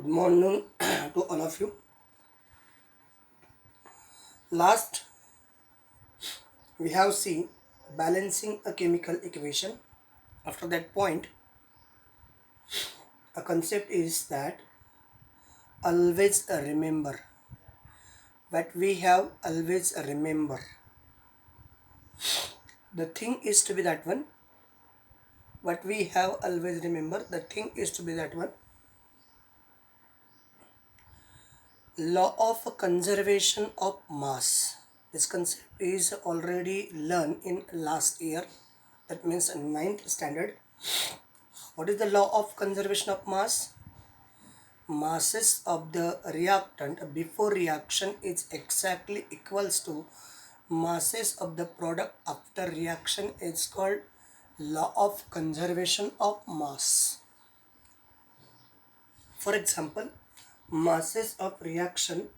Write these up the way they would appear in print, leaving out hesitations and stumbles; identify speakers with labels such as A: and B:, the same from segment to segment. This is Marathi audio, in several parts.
A: Good morning to all of you. Last, we have seen balancing a chemical equation. After that point, a concept is that always remember. What we have always remember. The thing is to be that one. What we have always remember. The thing is to be that one. Law of conservation of mass. This concept is already learned in last year. That means ninth standard. What is the law of conservation of mass? Masses of the reactant before reaction is exactly equals to masses of the product after reaction is called law of conservation of mass. For example, masses of reactant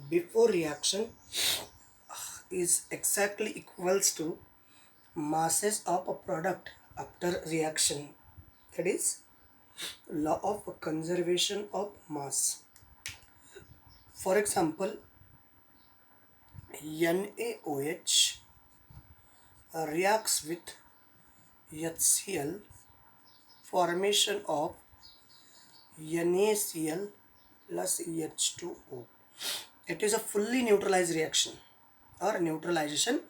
A: before reaction is exactly equals to masses of a product after reaction. That is law of conservation of mass. For example, NaOH reacts with HCl formation of NaCl plus H2O. It is a fully neutralized reaction or neutralization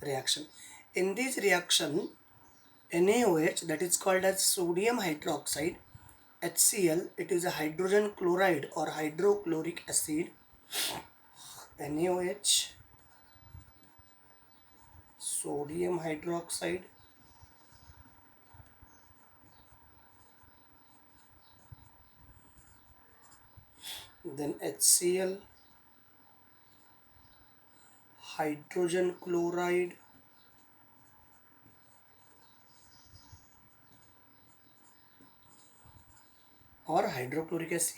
A: reaction. In this reaction, NaOH, that is called as sodium hydroxide, HCl, it is a hydrogen chloride or hydrochloric acid. NaOH, sodium hydroxide, then HCl, hydrogen chloride, or hydrochloric acid,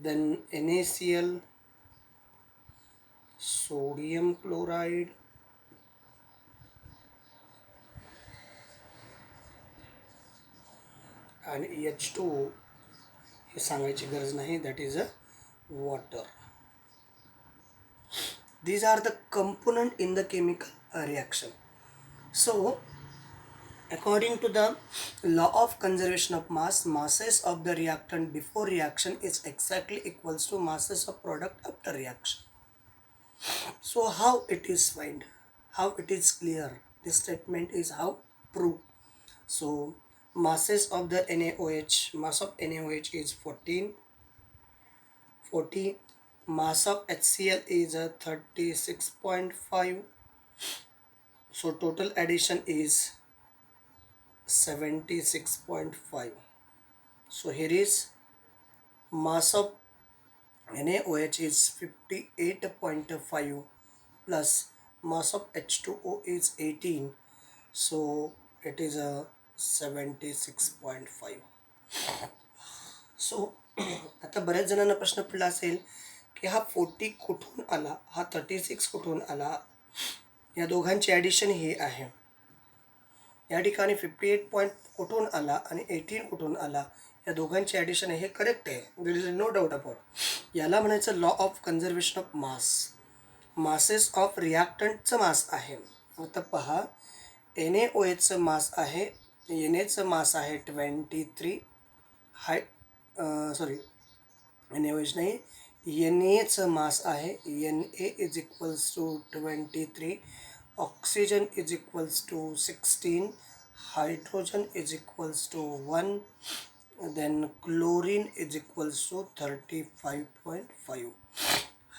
A: then NaCl, sodium chloride, and H2O हे सांगायची गरज नाही, that is a water. These are the component in the chemical reaction. So according to the law of conservation of mass, masses of the reactant before reaction is exactly equals to masses of product after reaction. So how it is find? How it is clear? This statement is how prove. So masses of the NaOH, mass of NaOH is 40. Mass of HCl is 36.5. So total addition is 76.5. So here is mass of NaOH is 58.5 plus mass of H2O is 18. So it is a 76.5. So आता बऱ्याच जणांना प्रश्न पडला असेल की हा 40 कुठून आला, हा 36 कुठून आला. या दोघांची ॲडिशन ही आहे. या ठिकाणी 58 पॉईंट कुठून आला आणि 18 कुठून आला, या दोघांची ॲडिशन हे करेक्ट आहे. There is no doubt about. याला म्हणायचं law of conservation of mass. Masses of रिॲक्टंटचं मास आहे. आता पहा, NaOHचं मास आहे, NAचं मास आहे 23. NaOH नाही, NAचं मास आहे, Na is equals to 23, oxygen is equals to 16, hydrogen is equals to 1, then chlorine is equals to 35.5.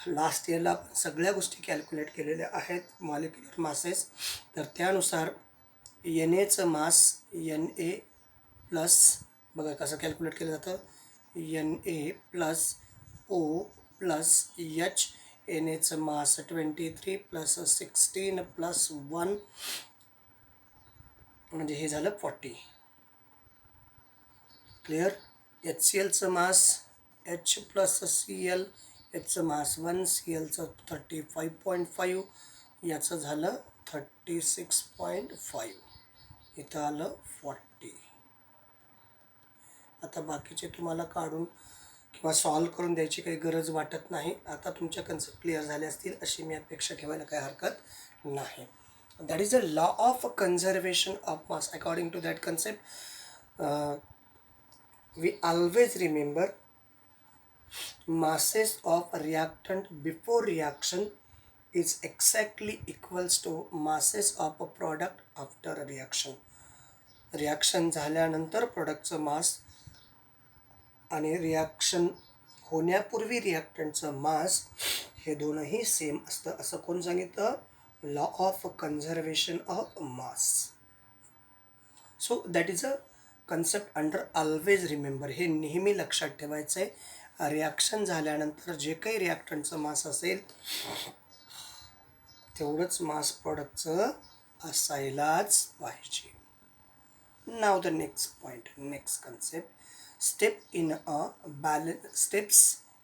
A: Last इयरला सगळ्या गोष्टी कॅल्क्युलेट केलेल्या आहेत, मॉलिक्युलर मासेस. तर त्यानुसार NAचं मास Na प्लस, बघा कसं कॅल्क्युलेट केलं जातं, Na plus O plus H. NAचं मास 23 प्लस 16 प्लस 1 म्हणजे हे झालं 40. क्लिअर. HClचं मास H प्लस Cl याचं मास 1, Clचं 35.5, याचं झालं 36.5, इथं आलं 40. आता बाकीचे तुम्हाला काढून किंवा सॉल्व करून द्यायची काही गरज वाटत नाही. आता तुमच्या कन्सेप्ट क्लिअर झाले असतील अशी मी अपेक्षा ठेवायला काही हरकत नाही. That is a law of conservation of mass. According to that concept we always remember masses of reactant before reaction is exactly equals to masses of a product after a reaction. Reaction झाल्यानंतर प्रोडक्टचं मास आणि रिॲक्शन होण्यापूर्वी रिॲक्टंटचं मास हे दोनही सेम असतं असं कोण सांगितलं? Law of conservation of mass. So that is a concept under always remember. हे नेहमी लक्षात ठेवायचं आहे. रिॲक्शन झाल्यानंतर जे काही रिॲक्टंटचं मास असेल तेवढंच मास प्रोडक्टचं असायलाच पाहिजे. नाव the next point, next concept, steps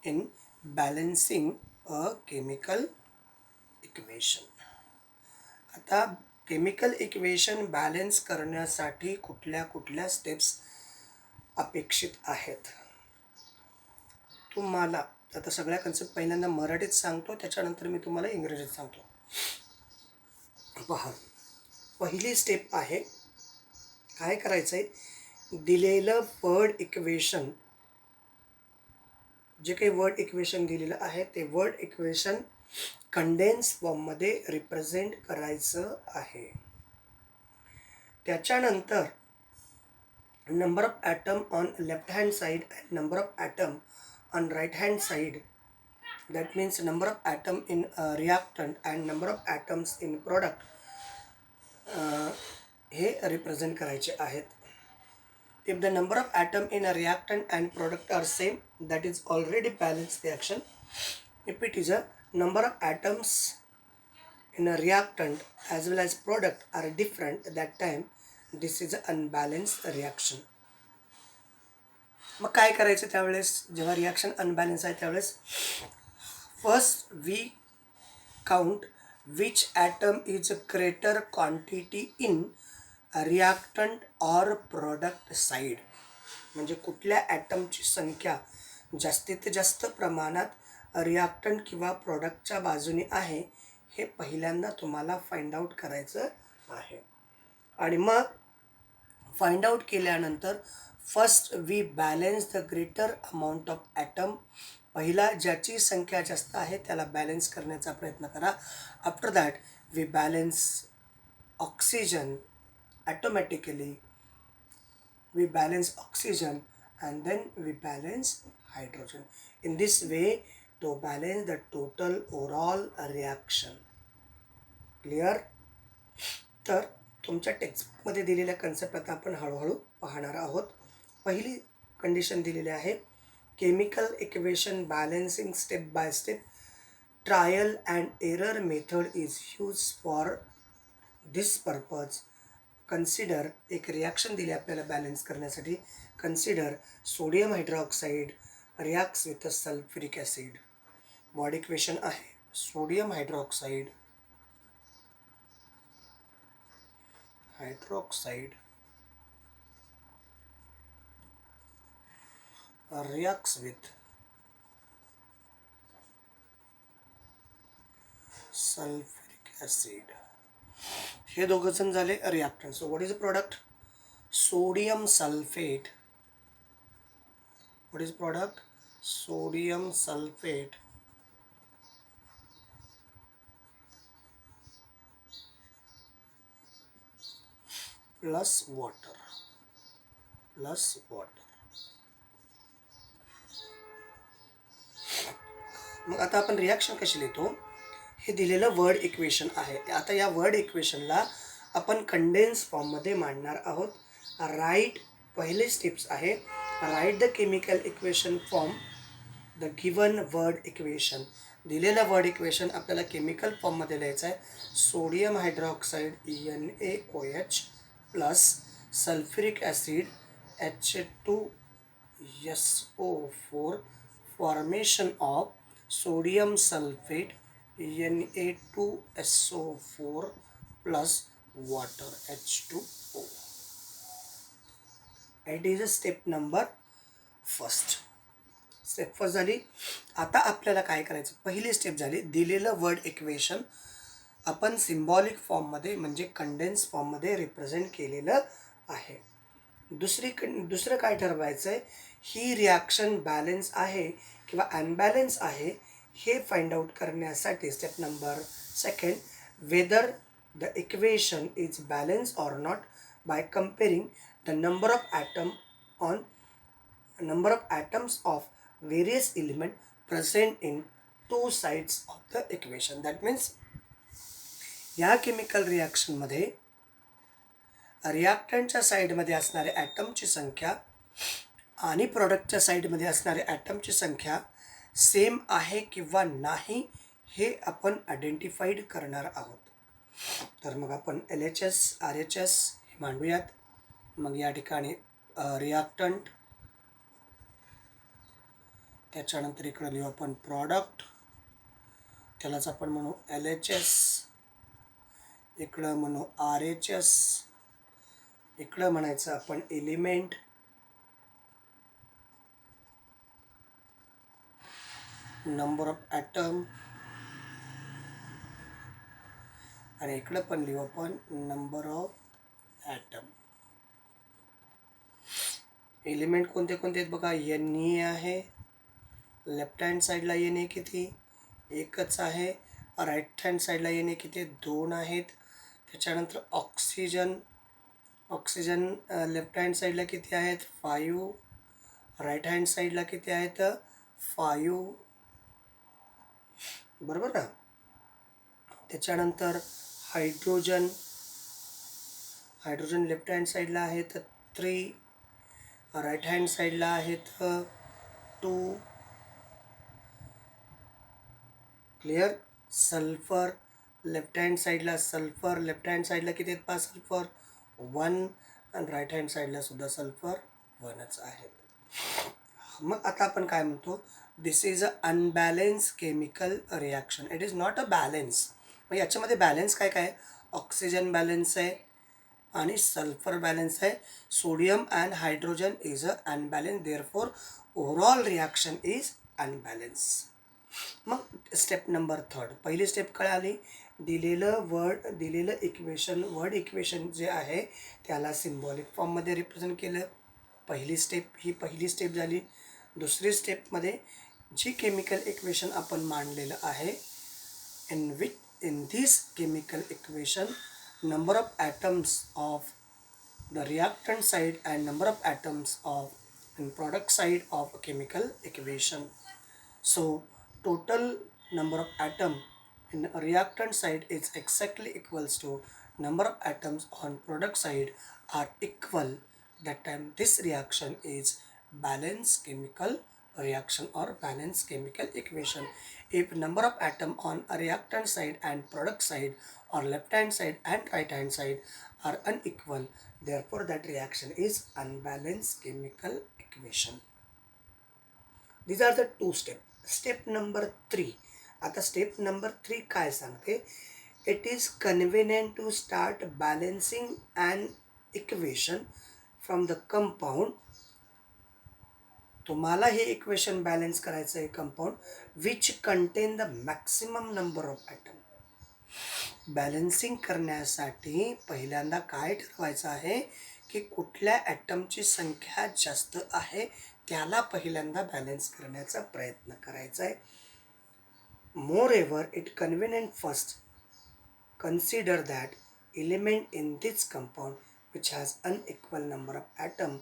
A: in balancing a chemical equation. आता केमिकल इक्वेशन बॅलन्स करण्यासाठी कुठल्या कुठल्या स्टेप्स अपेक्षित आहेत तुम्हाला? आता सगळ्या कन्सेप्ट पहिल्यांदा मराठीत सांगतो, त्याच्यानंतर मी तुम्हाला इंग्रजीत सांगतो. पहा, पहिली स्टेप आहे, काय करायचं आहे, दिलेलं वर्ड इक्वेशन, जे काही वर्ड इक्वेशन दिलेलं आहे ते वर्ड इक्वेशन कंडेन्स फॉर्ममध्ये रिप्रेझेंट करायचं आहे. त्याच्यानंतर number of atom on left hand side and number of atom on right hand side, that means number of atom in reactant and number of atoms in product, हे रिप्रेझेंट करायचे आहेत. If the number of atom in a reactant and product are same, that is already balanced reaction. If it is a number of atoms in a reactant as well as product are different, at that time this is an unbalanced reaction. मग काय करायचं त्यावेळेस जेव्हा रिॲक्शन अनबॅलन्स आहे त्यावेळेस? First we count which atom is greater quantity in reactant or product side. म्हणजे कुठल्या ॲटमची संख्या जास्तीत जास्त प्रमाणात रिॲक्टंट किंवा प्रोडक्टच्या बाजूने आहे हे पहिल्यांदा तुम्हाला फाइंड आउट करायचं आहे. आणि मग फाइंड आउट केल्यानंतर first we balance the greater amount of atom. पहिला ज्याची संख्या जास्त आहे त्याला बॅलन्स करण्याचा प्रयत्न करा. After that we balance oxygen automatically, we balance oxygen and then we balance hydrogen. In this way to balance the total overall reaction. Clear? तर तुमच्या टेक्स्टबुकमध्ये दिलेल्या कन्सेप्ट आता आपण हळूहळू पाहणार आहोत. पहिली कंडिशन दिलेली आहे, chemical equation balancing step by step trial and error method is use for this purpose. Consider, एक रिॲक्शन दिली आपल्याला बॅलन्स करण्यासाठी. Consider sodium hydroxide reacts with sulphuric acid. Word equation आहे sodium hydroxide reacts with sulphuric acid. हे दोघं जण झाले reactant. So what is a product? Sodium sulphate. What is product? Sodium sulphate plus water. मग आता आपण रिॲक्शन कशी लिहितो? हे दिलेलं वर्ड इक्वेशन आहे. आता या वर्ड इक्वेशनला आपण कंडेन्स फॉर्ममध्ये मांडणार आहोत. राईट, पहिले स्टेप्स आहे, write the chemical equation form the given word equation. दिलेलं वर्ड इक्वेशन आपल्याला केमिकल फॉर्ममध्ये लिहायचं आहे. Sodium hydroxide NaOH plus sulphuric acid H2SO4 formation of sodium sulphate Na2SO4 plus water H2O. It is a step number first. Step first झाली. आता आपल्याला काय करायचं, पहिली स्टेप झाली, दिलेलं वर्ड इक्वेशन आपण सिम्बॉलिक फॉर्ममध्ये म्हणजे कंडेन्स फॉर्ममध्ये रिप्रेझेंट केलेलं आहे. दुसरं काय ठरवायचं आहे, ही रिॲक्शन बॅलन्स आहे किंवा अनबॅलन्स आहे हे फाइंड आउट करण्यासाठी step number second, whether the equation is balance or not by comparing the number of atoms of various element present in two sides of the equation. That means या केमिकल रिॲक्शनमध्ये रिॲक्टंटच्या साईडमध्ये असणारे ॲटमची संख्या आणि प्रॉडक्टच्या साईडमध्ये असणारे ॲटमची संख्या सेम आहे किंवा नाही हे आपण आयडेंटिफाईड करणार आहोत. तर मग आपण LHS RHS हे मांडूयात. मग या ठिकाणी रिॲक्टंट, त्याच्यानंतर इकडं लिहू आपण प्रॉडक्ट, त्यालाच आपण म्हणू LHS, इकडं म्हणू RHS, इकडं म्हणायचं आपण एलिमेंट, नंबर ऑफ ॲटम, आणि इकडं पण लिहू आपण नंबर ऑफ ॲटम. एलिमेंट कोणते कोणते आहेत बघा, Na आहे, लेफ्ट हँड साईडला Na किती, एकच आहे. राईट हँड साईडला Na किती, 2 आहेत. त्याच्यानंतर ऑक्सिजन लेफ्ट हँड साईडला किती आहेत, 5. राईट हँड साईडला किती आहेत, 5. बरोबर ना. त्याच्यानंतर हायड्रोजन लेफ्ट हँड साईडला आहेत 3, राईट हँड साईडला आहेत 2. क्लिअर. सल्फर लेफ्ट हँड साईडला लेफ्ट हँड साईडला किती आहेत, 5 सल्फर, 1, आणि राईट हँड साईडला सुद्धा सल्फर 1च आहेत. मग आता आपण काय म्हणतो, this is a unbalance chemical reaction, it is not a balance. मग याच्यामध्ये बॅलेन्स काय काय, ऑक्सिजन बॅलेन्स आहे आणि सल्फर बॅलेन्स आहे. Sodium and hydrogen is a unbalance, therefore overall reaction is unbalance. मग स्टेप नंबर थर्ड, पहिली स्टेप काय आली, दिलेलं वर्ड इक्वेशन जे आहे त्याला सिम्बॉलिक फॉर्ममध्ये रिप्रेझेंट केलं. पहिली स्टेप झाली. दुसरी स्टेपमध्ये जी केमिकल इक्वेशन आपण मांडलेलं आहे, in this chemical equation number of atoms of the reactant side and number of atoms of in product side of a chemical equation. So total number of atom in reactant side is exactly equals to number of atoms on product side are equal. That time this reaction is balanced chemical reaction or balanced chemical equation. If number of atom on a reactant side and product side or left hand side and right hand side are unequal, therefore that reaction is unbalanced chemical equation. These are the two steps. Step number 3. आता step number 3 काय सांगते, it is convenient to start balancing an equation from the compound. तुम्हाला हे इक्वेशन बॅलन्स करायचं आहे compound which contain the maximum number of atom. Balancing करण्यासाठी पहिल्यांदा काय ठरवायचं आहे की कुठल्या ॲटमची संख्या जास्त आहे त्याला पहिल्यांदा बॅलन्स करण्याचा प्रयत्न करायचा आहे. Moreover, it convenient first consider that element in this compound which has unequal number of atom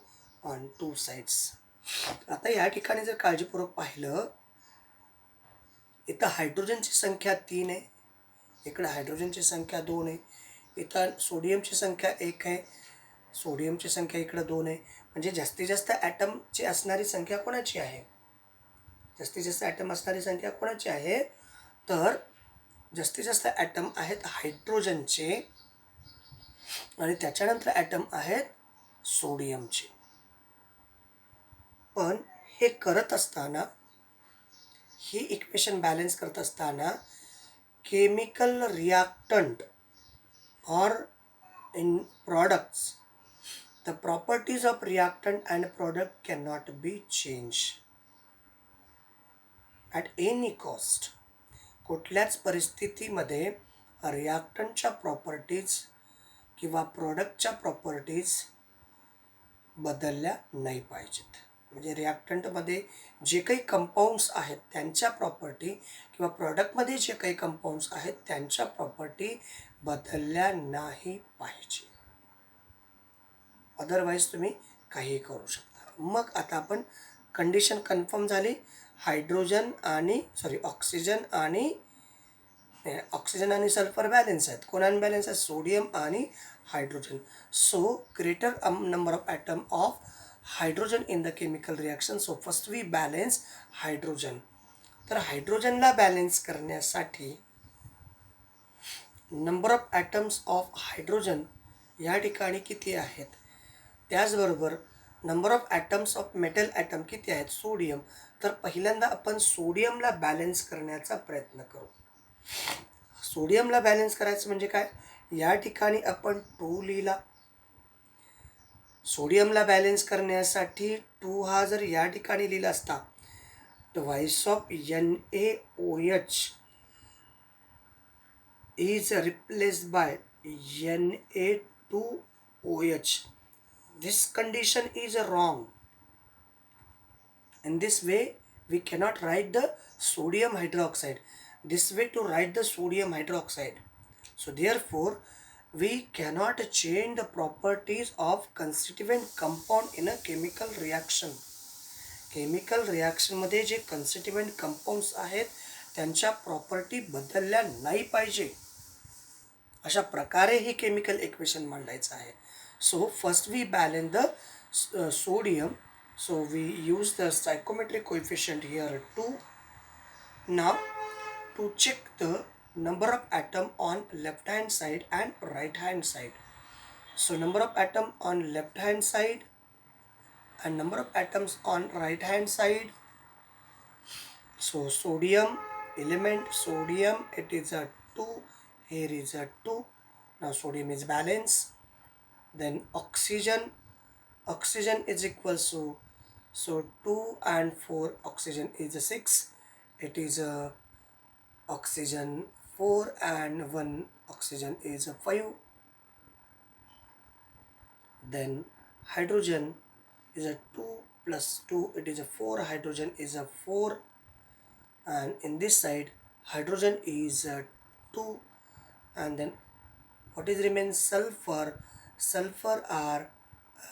A: on two sides. आता या ठिकाणी जर काळजीपूर्वक पाहिलं, इथं हायड्रोजनची संख्या 3 आहे, इकडे हायड्रोजनची संख्या 2 आहे, इथं सोडियमची संख्या 1 आहे, सोडियमची संख्या इकडं 2 आहे. म्हणजे जास्तीत जास्त ॲटमची असणारी संख्या कोणाची आहे, जास्तीत जास्त ॲटम असणारी संख्या कोणाची आहे, तर जास्तीत जास्त ॲटम आहेत हायड्रोजनचे आणि त्याच्यानंतर ॲटम आहेत सोडियमचे. पण हे करत असताना ही इक्वेशन बॅलन्स करत असताना chemical reactant or in products, the properties of reactant and product cannot be changed at any cost. कुठल्याच परिस्थितीमध्ये रिॲक्टंटच्या प्रॉपर्टीज किंवा प्रॉडक्टच्या प्रॉपर्टीज बदलल्या नाही पाहिजेत. म्हणजे रिॲक्टंटमध्ये जे काही कंपाऊंड्स आहेत त्यांच्या प्रॉपर्टी किंवा प्रॉडक्टमध्ये जे काही कंपाऊंड्स आहेत त्यांच्या प्रॉपर्टी बदलल्या नाही पाहिजे. अदरवाईज तुम्ही काही करू शकता. मग आता आपण कंडिशन कन्फर्म झाली. ऑक्सिजन आणि सल्फर बॅलन्स आहेत. कोण अनबॅलन्स आहे? सोडियम आणि hydrogen. So greater number of atom of hydrogen in the chemical reaction. So first we balance hydrogen. तर हायड्रोजनला बॅलन्स करण्यासाठी number of atoms of hydrogen या ठिकाणी किती आहेत, त्याचबरोबर number of atoms of metal atom किती आहेत, सोडियम. तर पहिल्यांदा आपण सोडियमला बॅलन्स करण्याचा प्रयत्न करू. सोडियमला बॅलन्स करायचं म्हणजे काय, या ठिकाणी आपण 2 लिहिला. सोडियमला बॅलन्स करण्यासाठी 2 हा जर या ठिकाणी लिहिला असता, twice of NaOH is replaced by Na2OH. This condition is wrong. In this way we cannot write the sodium hydroxide. This way to write the sodium hydroxide. So therefore we cannot change the properties of constituent compound in a chemical reaction. Chemical रिॲक्शनमध्ये जे कन्स्टिट्युएंट कंपाऊंड्स आहेत त्यांच्या प्रॉपर्टी बदलल्या नाही पाहिजे. अशा प्रकारे ही केमिकल इक्वेशन मांडायचं आहे. So first we balance the sodium. So we use the stoichiometric coefficient here 2. Now to check the number of atom on left hand side and right hand side. So number of atom on left hand side and number of atoms on right hand side. So sodium element, sodium, it is a 2, here is a 2. Now sodium is balanced. Then oxygen is equals to, so 2 and 4, oxygen is a 6. It is a oxygen 4 and 1 oxygen is a 5. Then hydrogen is a 2 plus 2, it is a 4. Hydrogen is a 4. And in this side hydrogen is a 2. And then what is remains? Sulfur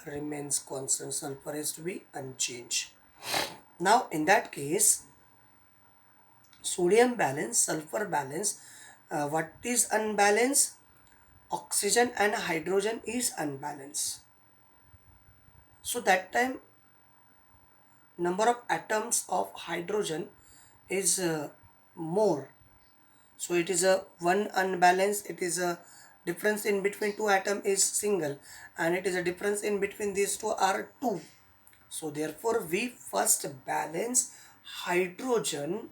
A: remains constant. Sulfur is to be unchanged. Now in that case, sodium balance, sulfur balance, what is unbalanced? Oxygen and hydrogen is unbalanced. So that time number of atoms of hydrogen is more. So it is a 1 unbalanced, it is a difference in between 2 atom is single, and it is a difference in between these two are 2. So therefore we first balance hydrogen.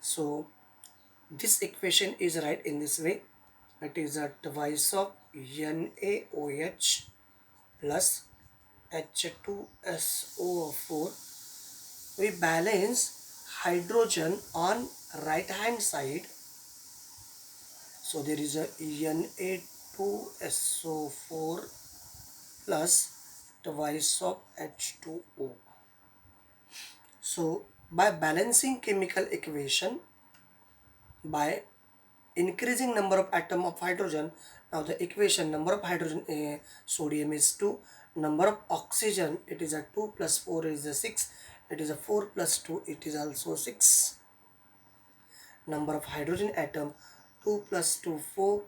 A: So this equation is right in this way. It is a twice of NaOH plus H2SO4. We balance hydrogen on right hand side. So there is a Na2SO4 plus twice of H2O. So by balancing chemical equation, by increasing number of atom of hydrogen, now the equation number of hydrogen, sodium is 2, number of oxygen, it is a 2 plus 4 is a 6, it is a 4 plus 2, it is also 6. Number of hydrogen atom, 2 plus 2 4,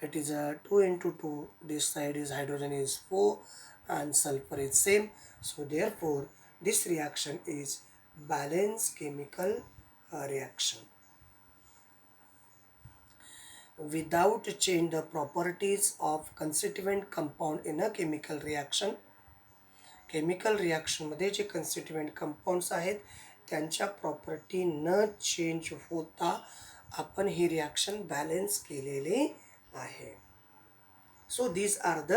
A: it is a 2 into 2, this side is hydrogen is 4 and sulfur is same. So therefore this reaction is balanced chemical reaction. Without change the properties of constituent compound in a chemical reaction, chemical रिॲक्शनमध्ये जे कन्स्टिट्युएंट कंपाऊंड्स आहेत त्यांच्या प्रॉपर्टी न चेंज होता आपण ही रिॲक्शन बॅलन्स केलेली आहे. So these are the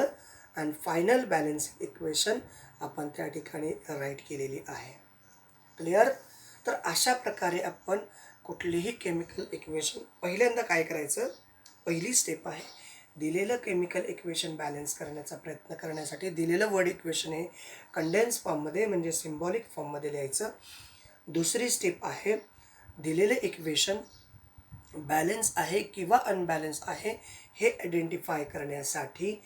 A: and final balance equation आपण त्या ठिकाणी राईट केलेली आहे. क्लिअर? तर अशा प्रकारे आपण कुठलीही केमिकल इक्वेशन पहिल्यांदा काय करायचं, पहिली स्टेप आहे दिलेलं केमिकल इक्वेशन बॅलन्स करण्याचा प्रयत्न करण्यासाठी दिलेलं वर्ड इक्वेशन हे कंडेन्स फॉर्ममध्ये म्हणजे सिम्बॉलिक फॉर्ममध्ये लिहायचं. दुसरी स्टेप आहे दिलेलं इक्वेशन बॅलन्स आहे किंवा अनबॅलन्स आहे हे आयडेंटिफाय करण्यासाठी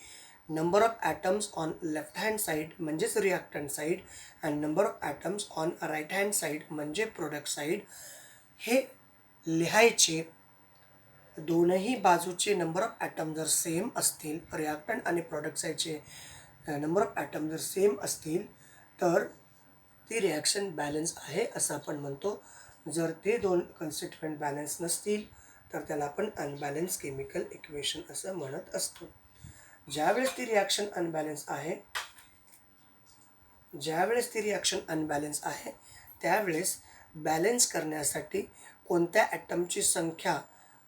A: number of atoms on left hand side म्हणजेच reactant side and number of atoms on right hand side म्हणजे प्रोडक्ट साईड हे लिहायचे. दोनही बाजूचे नंबर ऑफ ॲटम जर सेम असतील, रिॲक्टंट आणि प्रोडक्ट साईडचे नंबर ऑफ ॲटम जर सेम असतील तर ती रिॲक्शन बॅलन्स आहे असं आपण म्हणतो. जर ते दोन कन्स्टिट्युएंट बॅलन्स नसतील तर त्याला आपण अनबॅलन्स केमिकल इक्वेशन असं म्हणत असतो. ज्यावेळेस ती रिॲक्शन अनबॅलन्स आहे त्यावेळेस बॅलन्स करण्यासाठी कोणत्या ॲटमची संख्या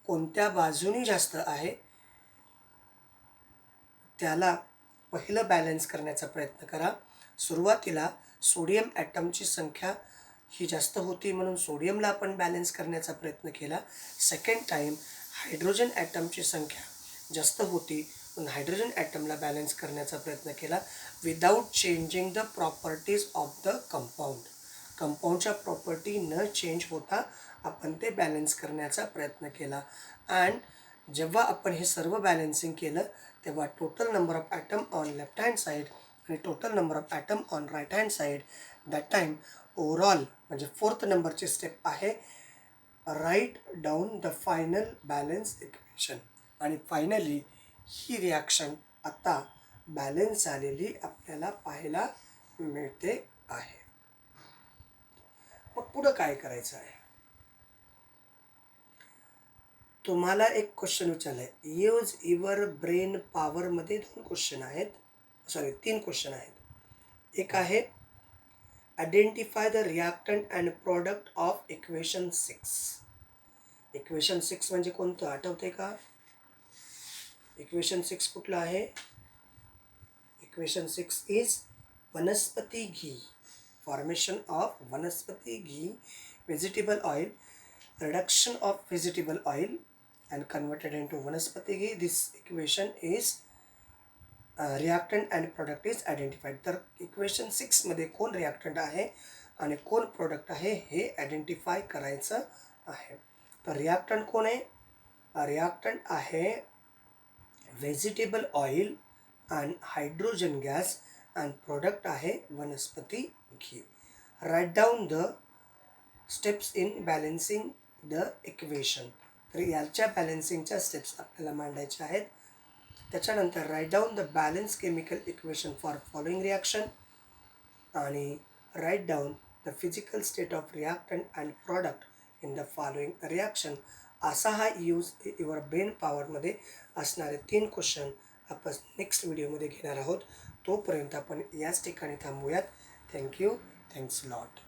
A: कोणत्या बाजूनी जास्त आहे त्याला पहिलं बॅलन्स करण्याचा प्रयत्न करा. सुरुवातीला सोडियम ॲटमची संख्या ही जास्त होती म्हणून सोडियमला आपण बॅलन्स करण्याचा प्रयत्न केला. सेकंड टाईम हायड्रोजन ॲटमची संख्या जास्त होती म्हणून हायड्रोजन ॲटमला बॅलन्स करण्याचा प्रयत्न केला without changing the properties of the compound. कंपाऊंडच्या प्रॉपर्टी न चेंज होता आपण ते बॅलन्स करण्याचा प्रयत्न केला. अँड जेव्हा आपण हे सर्व बॅलन्सिंग केलं तेव्हा total number of atom on left hand side आणि total number of atom on right hand side that time overall म्हणजे फोर्थ नंबरची स्टेप आहे write down the final balance equation. आणि फायनली ही रिॲक्शन आता बॅलन्स झालेली आपल्याला पाहायला मिळते आहे. मग पुढं काय करायचं आहे, तुम्हाला एक क्वेश्चन विचारलं आहे यूज युअर ब्रेन पॉवरमध्ये तीन क्वेश्चन आहेत. एक आहे identify the reactant and product of equation 6. Equation 6 म्हणजे कोणतं आठवते का? इक्वेशन 6 कुठलं आहे? इक्वेशन 6 इज वनस्पती घी, formation of vanaspati ghee, vegetable oil, reduction of vegetable oil and converted into vanaspati ghee. This equation is reactant and product is identified. तर इक्वेशन 6 मध्ये कोण रिॲक्टंट आहे आणि कोण प्रोडक्ट आहे हे आयडेंटिफाय करायचं आहे. तर रिॲक्टंट कोण आहे? रिॲक्टंट आहे vegetable oil and hydrogen gas and product आहे vanaspati ghee. Write down the steps in balancing the equation. तर याच्या बॅलन्सिंगच्या स्टेप्स आपल्याला मांडायच्या आहेत. त्याच्यानंतर write down the balance chemical equation for following reaction आणि write down the physical state of reactant and product in the following reaction. असा हा यूज युअर ब्रेन पॉवरमध्ये असणारे 3 क्वेश्चन आपण नेक्स्ट व्हिडिओमध्ये घेणार आहोत. तोपर्यंत आपण याच ठिकाणी थांबूयात. थँक्यू. Thanks lot.